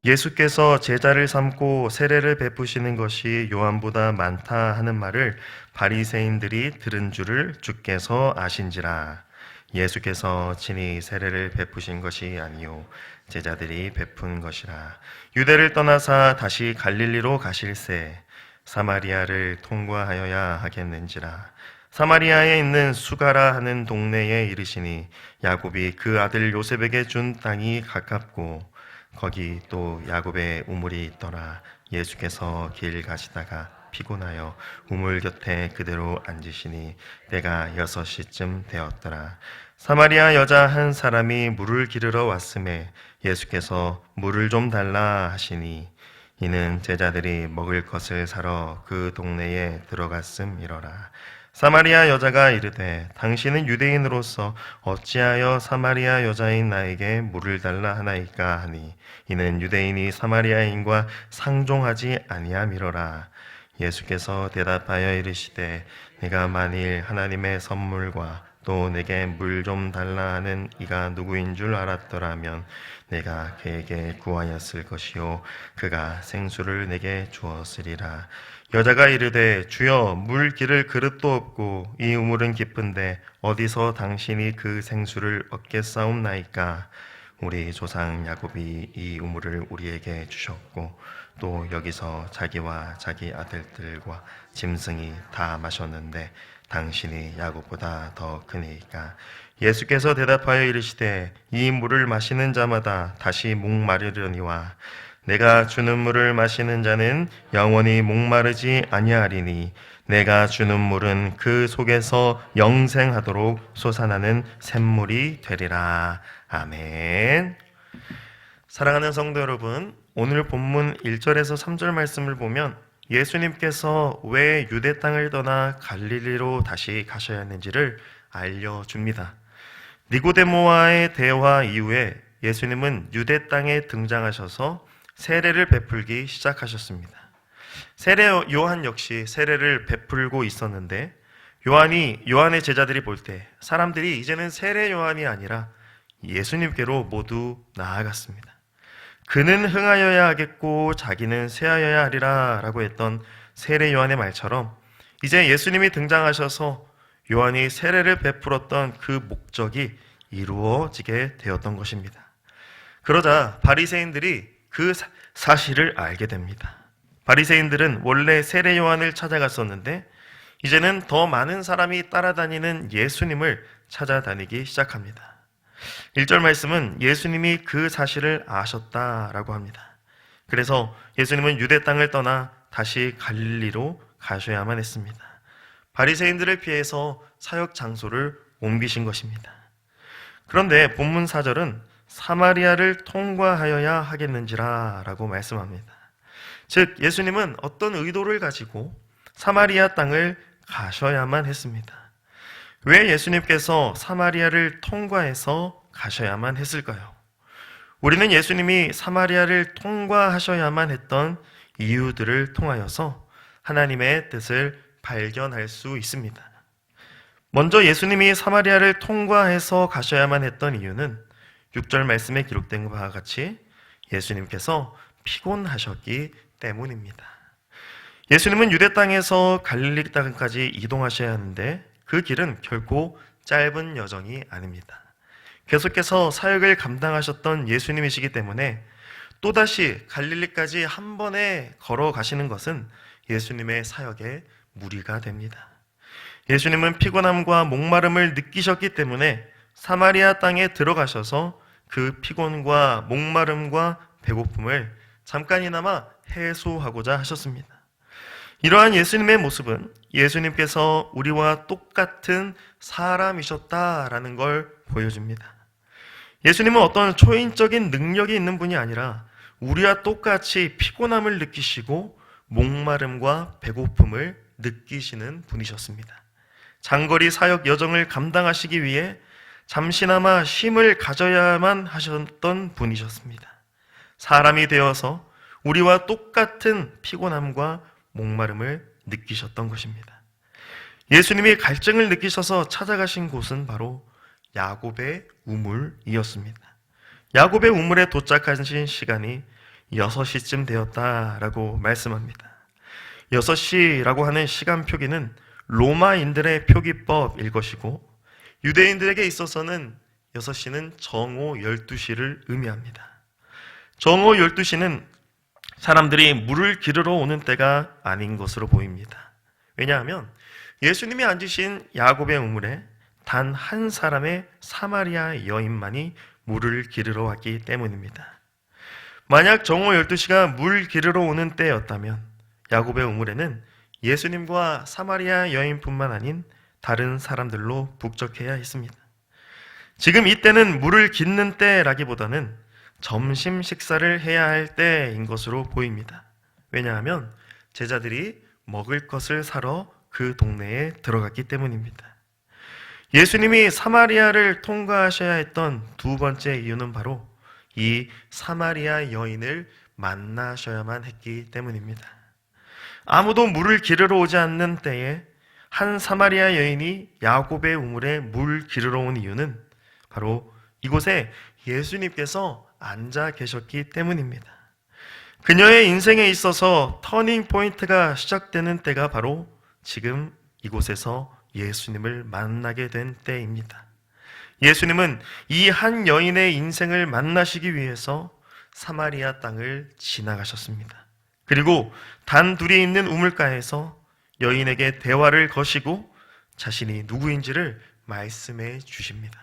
예수께서 제자를 삼고 세례를 베푸시는 것이 요한보다 많다 하는 말을 바리새인들이 들은 줄을 주께서 아신지라. 예수께서 친히 세례를 베푸신 것이 아니요 제자들이 베푼 것이라. 유대를 떠나사 다시 갈릴리로 가실새 사마리아를 통과하여야 하겠는지라. 사마리아에 있는 수가라 하는 동네에 이르시니 야곱이 그 아들 요셉에게 준 땅이 가깝고 거기 또 야곱의 우물이 있더라. 예수께서 길 가시다가 피곤하여 우물 곁에 그대로 앉으시니 때가 6시쯤 되었더라. 사마리아 여자 한 사람이 물을 기르러 왔음에 예수께서 물을 좀 달라 하시니 이는 제자들이 먹을 것을 사러 그 동네에 들어갔음이러라. 사마리아 여자가 이르되 당신은 유대인으로서 어찌하여 사마리아 여자인 나에게 물을 달라 하나이까 하니 이는 유대인이 사마리아인과 상종하지 아니함이로라. 예수께서 대답하여 이르시되 내가 만일 하나님의 선물과 또 내게 물 좀 달라 하는 이가 누구인 줄 알았더라면 내가 그에게 구하였을 것이요 그가 생수를 내게 주었으리라. 여자가 이르되 주여 물 기를 그릇도 없고 이 우물은 깊은데 어디서 당신이 그 생수를 얻겠사옵나이까. 우리 조상 야곱이 이 우물을 우리에게 주셨고 또 여기서 자기와 자기 아들들과 짐승이 다 마셨는데 당신이 야곱보다 더 크니까. 예수께서 대답하여 이르시되 이 물을 마시는 자마다 다시 목마르려니와 내가 주는 물을 마시는 자는 영원히 목마르지 아니하리니 내가 주는 물은 그 속에서 영생하도록 솟아나는 샘물이 되리라. 아멘. 사랑하는 성도 여러분, 오늘 본문 1절에서 3절 말씀을 보면 예수님께서 왜 유대 땅을 떠나 갈릴리로 다시 가셔야 했는지를 알려줍니다. 니고데모와의 대화 이후에 예수님은 유대 땅에 등장하셔서 세례를 베풀기 시작하셨습니다. 요한 역시 세례를 베풀고 있었는데 요한의 제자들이 볼 때 사람들이 이제는 세례 요한이 아니라 예수님께로 모두 나아갔습니다. 그는 흥하여야 하겠고 자기는 쇠하여야 하리라 라고 했던 세례 요한의 말처럼 이제 예수님이 등장하셔서 요한이 세례를 베풀었던 그 목적이 이루어지게 되었던 것입니다. 그러자 바리새인들이 그 사실을 알게 됩니다. 바리새인들은 원래 세례 요한을 찾아갔었는데 이제는 더 많은 사람이 따라다니는 예수님을 찾아다니기 시작합니다. 1절 말씀은 예수님이 그 사실을 아셨다라고 합니다. 그래서 예수님은 유대 땅을 떠나 다시 갈릴리로 가셔야만 했습니다. 바리새인들을 피해서 사역 장소를 옮기신 것입니다. 그런데 본문 4절은 사마리아를 통과하여야 하겠는지라 라고 말씀합니다. 즉 예수님은 어떤 의도를 가지고 사마리아 땅을 가셔야만 했습니다. 왜 예수님께서 사마리아를 통과해서 가셔야만 했을까요? 우리는 예수님이 사마리아를 통과하셔야만 했던 이유들을 통하여서 하나님의 뜻을 발견할 수 있습니다. 먼저 예수님이 사마리아를 통과해서 가셔야만 했던 이유는 6절 말씀에 기록된 바와 같이 예수님께서 피곤하셨기 때문입니다. 예수님은 유대 땅에서 갈릴리 땅까지 이동하셔야 하는데 그 길은 결코 짧은 여정이 아닙니다. 계속해서 사역을 감당하셨던 예수님이시기 때문에 또다시 갈릴리까지 한 번에 걸어가시는 것은 예수님의 사역에 무리가 됩니다. 예수님은 피곤함과 목마름을 느끼셨기 때문에 사마리아 땅에 들어가셔서 그 피곤과 목마름과 배고픔을 잠깐이나마 해소하고자 하셨습니다. 이러한 예수님의 모습은 예수님께서 우리와 똑같은 사람이셨다라는 걸 보여줍니다. 예수님은 어떤 초인적인 능력이 있는 분이 아니라 우리와 똑같이 피곤함을 느끼시고 목마름과 배고픔을 느끼시는 분이셨습니다. 장거리 사역 여정을 감당하시기 위해 잠시나마 쉼을 가져야만 하셨던 분이셨습니다. 사람이 되어서 우리와 똑같은 피곤함과 목마름을 느끼셨던 것입니다. 예수님이 갈증을 느끼셔서 찾아가신 곳은 바로 야곱의 우물이었습니다. 야곱의 우물에 도착하신 시간이 6시쯤 되었다라고 말씀합니다. 6시라고 하는 시간 표기는 로마인들의 표기법일 것이고 유대인들에게 있어서는 6시는 정오 12시를 의미합니다. 정오 12시는 사람들이 물을 기르러 오는 때가 아닌 것으로 보입니다. 왜냐하면 예수님이 앉으신 야곱의 우물에 단 한 사람의 사마리아 여인만이 물을 기르러 왔기 때문입니다. 만약 정오 12시가 물 기르러 오는 때였다면 야곱의 우물에는 예수님과 사마리아 여인뿐만 아닌 다른 사람들로 북적해야 했습니다. 지금 이때는 물을 깃는 때라기보다는 점심 식사를 해야 할 때인 것으로 보입니다. 왜냐하면 제자들이 먹을 것을 사러 그 동네에 들어갔기 때문입니다. 예수님이 사마리아를 통과하셔야 했던 두 번째 이유는 바로 이 사마리아 여인을 만나셔야만 했기 때문입니다. 아무도 물을 기르러 오지 않는 때에 한 사마리아 여인이 야곱의 우물에 물 기르러 온 이유는 바로 이곳에 예수님께서 앉아 계셨기 때문입니다. 그녀의 인생에 있어서 터닝 포인트가 시작되는 때가 바로 지금 이곳에서 예수님을 만나게 된 때입니다. 예수님은 이 한 여인의 인생을 만나시기 위해서 사마리아 땅을 지나가셨습니다. 그리고 단둘이 있는 우물가에서 여인에게 대화를 거시고 자신이 누구인지를 말씀해 주십니다.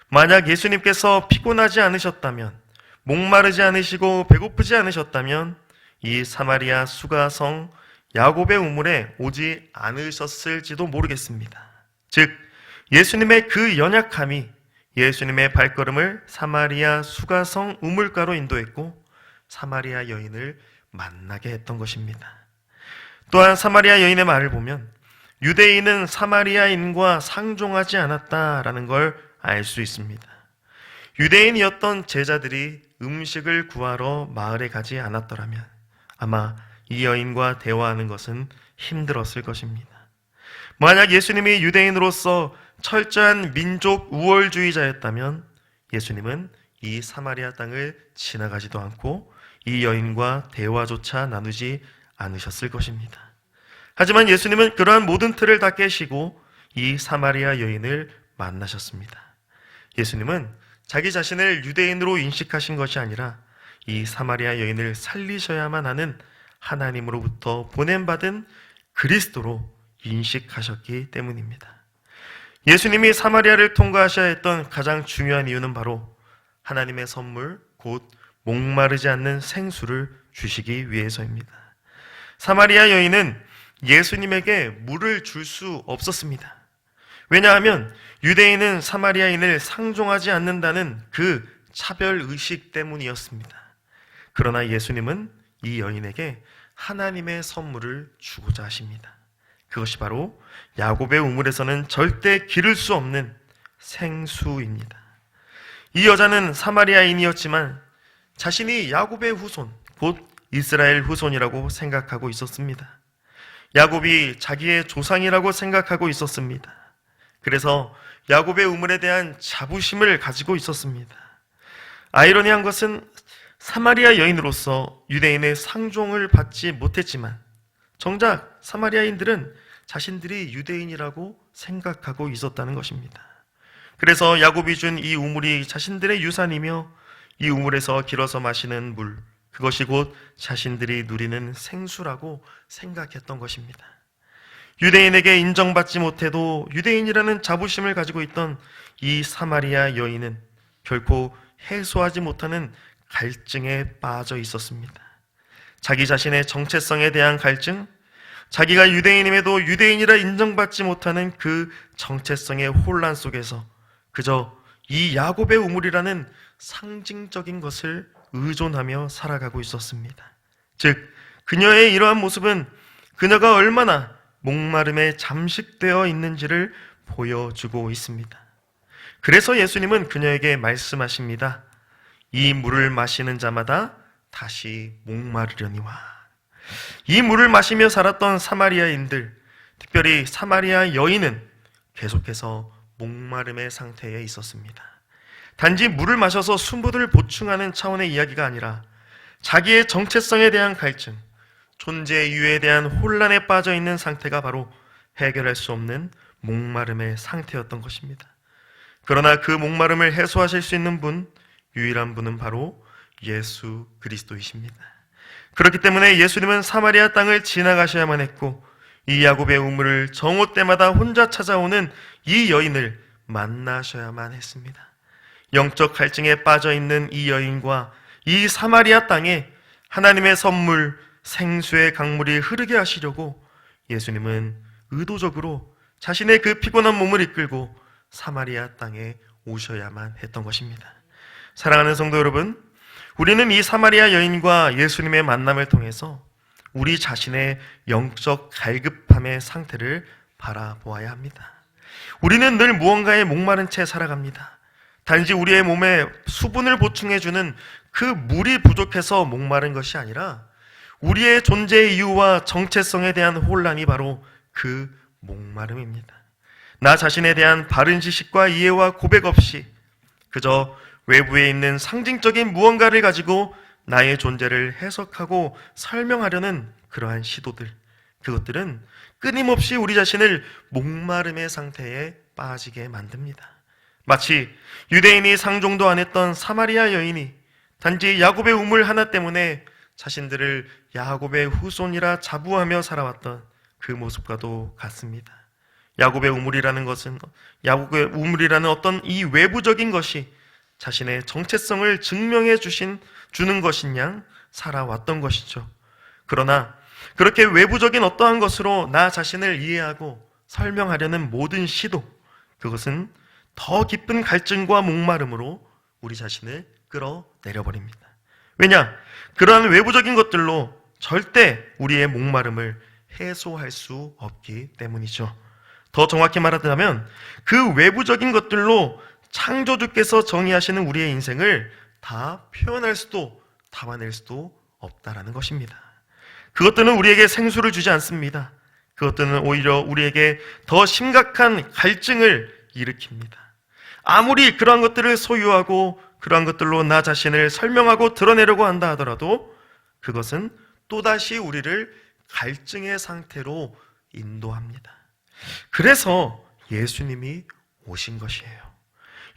만약 예수님께서 피곤하지 않으셨다면, 목마르지 않으시고 배고프지 않으셨다면 이 사마리아 수가성 야곱의 우물에 오지 않으셨을지도 모르겠습니다. 즉 예수님의 그 연약함이 예수님의 발걸음을 사마리아 수가성 우물가로 인도했고 사마리아 여인을 만나게 했던 것입니다. 또한 사마리아 여인의 말을 보면 유대인은 사마리아인과 상종하지 않았다라는 걸 알 수 있습니다. 유대인이었던 제자들이 음식을 구하러 마을에 가지 않았더라면 아마 이 여인과 대화하는 것은 힘들었을 것입니다. 만약 예수님이 유대인으로서 철저한 민족 우월주의자였다면 예수님은 이 사마리아 땅을 지나가지도 않고 이 여인과 대화조차 나누지 않으셨을 것입니다. 하지만 예수님은 그러한 모든 틀을 다 깨시고 이 사마리아 여인을 만나셨습니다. 예수님은 자기 자신을 유대인으로 인식하신 것이 아니라 이 사마리아 여인을 살리셔야만 하는 하나님으로부터 보냄받은 그리스도로 인식하셨기 때문입니다. 예수님이 사마리아를 통과하셔야 했던 가장 중요한 이유는 바로 하나님의 선물, 곧 목마르지 않는 생수를 주시기 위해서입니다. 사마리아 여인은 예수님에게 물을 줄 수 없었습니다. 왜냐하면 유대인은 사마리아인을 상종하지 않는다는 그 차별의식 때문이었습니다. 그러나 예수님은 이 여인에게 하나님의 선물을 주고자 하십니다. 그것이 바로 야곱의 우물에서는 절대 기를 수 없는 생수입니다. 이 여자는 사마리아인이었지만 자신이 야곱의 후손, 곧 이스라엘 후손이라고 생각하고 있었습니다. 야곱이 자기의 조상이라고 생각하고 있었습니다. 그래서 야곱의 우물에 대한 자부심을 가지고 있었습니다. 아이러니한 것은 사마리아 여인으로서 유대인의 상종을 받지 못했지만 정작 사마리아인들은 자신들이 유대인이라고 생각하고 있었다는 것입니다. 그래서 야곱이 준 이 우물이 자신들의 유산이며 이 우물에서 길어서 마시는 물, 그것이 곧 자신들이 누리는 생수라고 생각했던 것입니다. 유대인에게 인정받지 못해도 유대인이라는 자부심을 가지고 있던 이 사마리아 여인은 결코 해소하지 못하는 갈증에 빠져 있었습니다. 자기 자신의 정체성에 대한 갈증, 자기가 유대인임에도 유대인이라 인정받지 못하는 그 정체성의 혼란 속에서 그저 이 야곱의 우물이라는 상징적인 것을 의존하며 살아가고 있었습니다. 즉, 그녀의 이러한 모습은 그녀가 얼마나 목마름에 잠식되어 있는지를 보여주고 있습니다. 그래서 예수님은 그녀에게 말씀하십니다. 이 물을 마시는 자마다 다시 목마르려니와. 이 물을 마시며 살았던 사마리아인들, 특별히 사마리아 여인은 계속해서 목마름의 상태에 있었습니다. 단지 물을 마셔서 수분을 보충하는 차원의 이야기가 아니라 자기의 정체성에 대한 갈증, 존재 이유에 대한 혼란에 빠져 있는 상태가 바로 해결할 수 없는 목마름의 상태였던 것입니다. 그러나 그 목마름을 해소하실 수 있는 분, 유일한 분은 바로 예수 그리스도이십니다. 그렇기 때문에 예수님은 사마리아 땅을 지나가셔야만 했고, 이 야곱의 우물을 정오 때마다 혼자 찾아오는 이 여인을 만나셔야만 했습니다. 영적 갈증에 빠져 있는 이 여인과 이 사마리아 땅에 하나님의 선물, 생수의 강물이 흐르게 하시려고 예수님은 의도적으로 자신의 그 피곤한 몸을 이끌고 사마리아 땅에 오셔야만 했던 것입니다. 사랑하는 성도 여러분, 우리는 이 사마리아 여인과 예수님의 만남을 통해서 우리 자신의 영적 갈급함의 상태를 바라보아야 합니다. 우리는 늘 무언가에 목마른 채 살아갑니다. 단지 우리의 몸에 수분을 보충해주는 그 물이 부족해서 목마른 것이 아니라 우리의 존재의 이유와 정체성에 대한 혼란이 바로 그 목마름입니다. 나 자신에 대한 바른 지식과 이해와 고백 없이 그저 외부에 있는 상징적인 무언가를 가지고 나의 존재를 해석하고 설명하려는 그러한 시도들, 그것들은 끊임없이 우리 자신을 목마름의 상태에 빠지게 만듭니다. 마치 유대인이 상종도 안 했던 사마리아 여인이 단지 야곱의 우물 하나 때문에 자신들을 야곱의 후손이라 자부하며 살아왔던 그 모습과도 같습니다. 야곱의 우물이라는 것은, 야곱의 우물이라는 어떤 이 외부적인 것이 자신의 정체성을 증명해 주는 것인 양 살아왔던 것이죠. 그러나 그렇게 외부적인 어떠한 것으로 나 자신을 이해하고 설명하려는 모든 시도, 그것은 더 깊은 갈증과 목마름으로 우리 자신을 끌어내려버립니다. 왜냐? 그러한 외부적인 것들로 절대 우리의 목마름을 해소할 수 없기 때문이죠. 더 정확히 말하자면 그 외부적인 것들로 창조주께서 정의하시는 우리의 인생을 다 표현할 수도 담아낼 수도 없다라는 것입니다. 그것들은 우리에게 생수를 주지 않습니다. 그것들은 오히려 우리에게 더 심각한 갈증을 일으킵니다. 아무리 그러한 것들을 소유하고 그러한 것들로 나 자신을 설명하고 드러내려고 한다 하더라도 그것은 또다시 우리를 갈증의 상태로 인도합니다. 그래서 예수님이 오신 것이에요.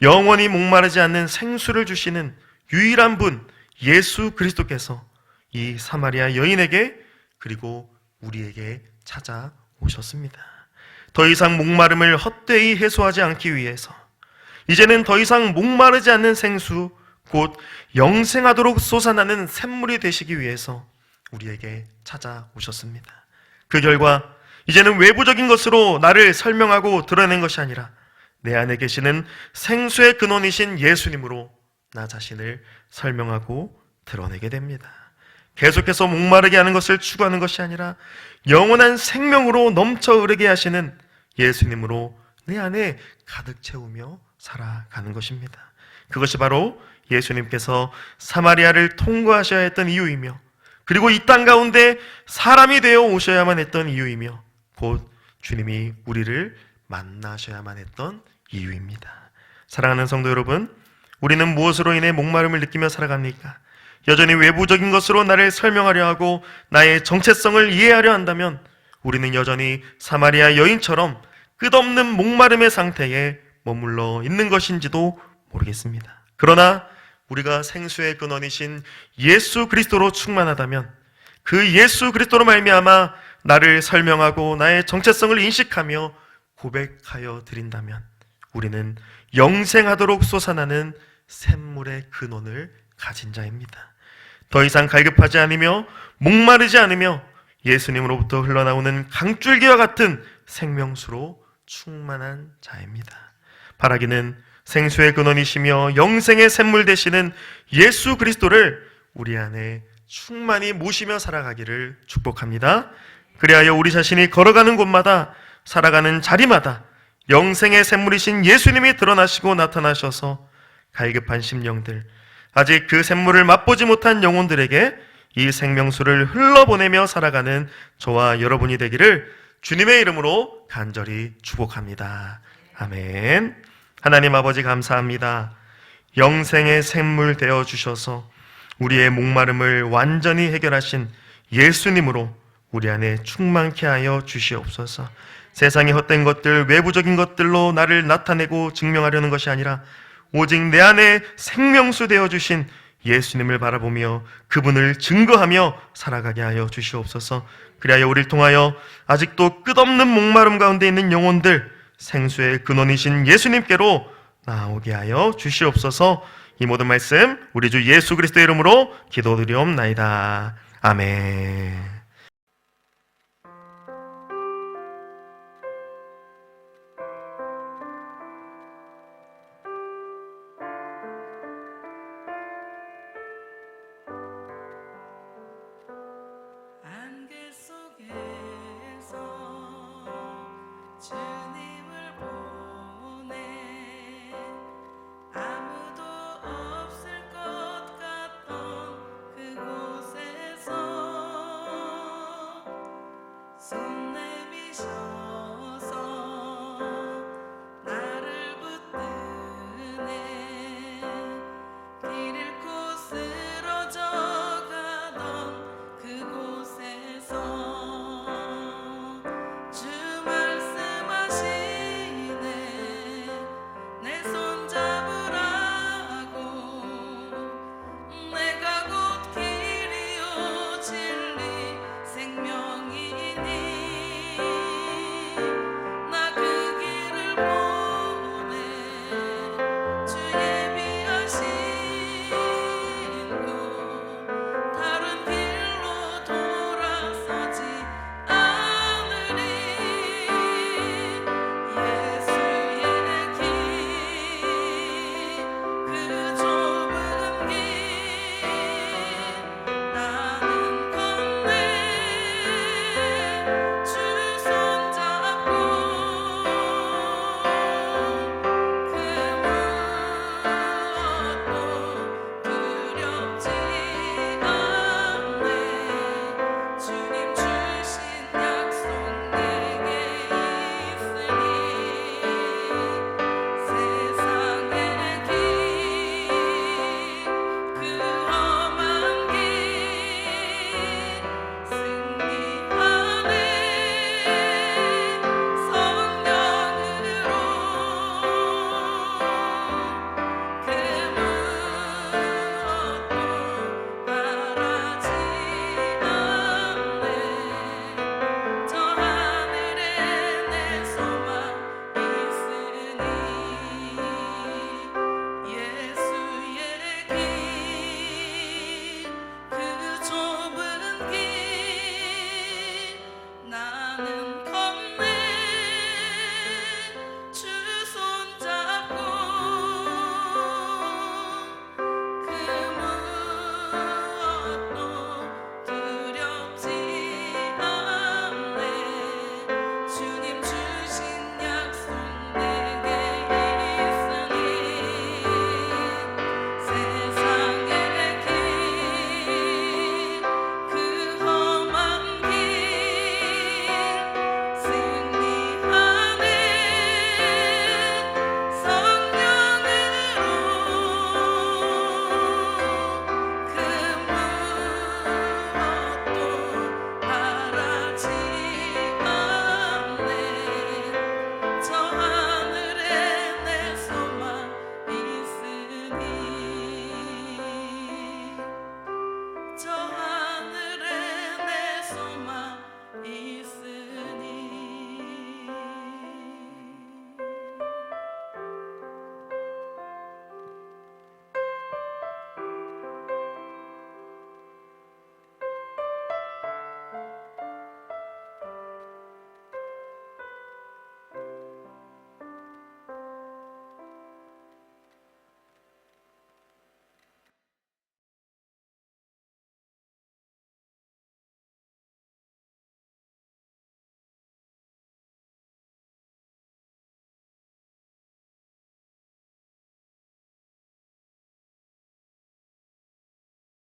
영원히 목마르지 않는 생수를 주시는 유일한 분 예수 그리스도께서 이 사마리아 여인에게 그리고 우리에게 찾아오셨습니다. 더 이상 목마름을 헛되이 해소하지 않기 위해서 이제는 더 이상 목마르지 않는 생수, 곧 영생하도록 솟아나는 샘물이 되시기 위해서 우리에게 찾아오셨습니다. 그 결과 이제는 외부적인 것으로 나를 설명하고 드러낸 것이 아니라 내 안에 계시는 생수의 근원이신 예수님으로 나 자신을 설명하고 드러내게 됩니다. 계속해서 목마르게 하는 것을 추구하는 것이 아니라 영원한 생명으로 넘쳐 흐르게 하시는 예수님으로 내 안에 가득 채우며 살아가는 것입니다. 그것이 바로 예수님께서 사마리아를 통과하셔야 했던 이유이며, 그리고 이 땅 가운데 사람이 되어 오셔야만 했던 이유이며, 곧 주님이 우리를 만나셔야만 했던 이유입니다. 사랑하는 성도 여러분, 우리는 무엇으로 인해 목마름을 느끼며 살아갑니까? 여전히 외부적인 것으로 나를 설명하려 하고 나의 정체성을 이해하려 한다면 우리는 여전히 사마리아 여인처럼 끝없는 목마름의 상태에 머물러 있는 것인지도 모르겠습니다. 그러나 우리가 생수의 근원이신 예수 그리스도로 충만하다면, 그 예수 그리스도로 말미암아 나를 설명하고 나의 정체성을 인식하며 고백하여 드린다면 우리는 영생하도록 솟아나는 샘물의 근원을 가진 자입니다. 더 이상 갈급하지 않으며 목마르지 않으며 예수님으로부터 흘러나오는 강줄기와 같은 생명수로 충만한 자입니다. 바라기는 생수의 근원이시며 영생의 샘물 되시는 예수 그리스도를 우리 안에 충만히 모시며 살아가기를 축복합니다. 그리하여 우리 자신이 걸어가는 곳마다, 살아가는 자리마다 영생의 샘물이신 예수님이 드러나시고 나타나셔서 갈급한 심령들, 아직 그 샘물을 맛보지 못한 영혼들에게 이 생명수를 흘러보내며 살아가는 저와 여러분이 되기를 주님의 이름으로 간절히 축복합니다. 아멘. 하나님 아버지 감사합니다. 영생의 샘물 되어 주셔서 우리의 목마름을 완전히 해결하신 예수님으로 우리 안에 충만케 하여 주시옵소서. 세상의 헛된 것들, 외부적인 것들로 나를 나타내고 증명하려는 것이 아니라 오직 내 안에 생명수 되어 주신 예수님을 바라보며 그분을 증거하며 살아가게 하여 주시옵소서. 그리하여 우리를 통하여 아직도 끝없는 목마름 가운데 있는 영혼들, 생수의 근원이신 예수님께로 나오게 하여 주시옵소서. 이 모든 말씀 우리 주 예수 그리스도의 이름으로 기도드리옵나이다. 아멘.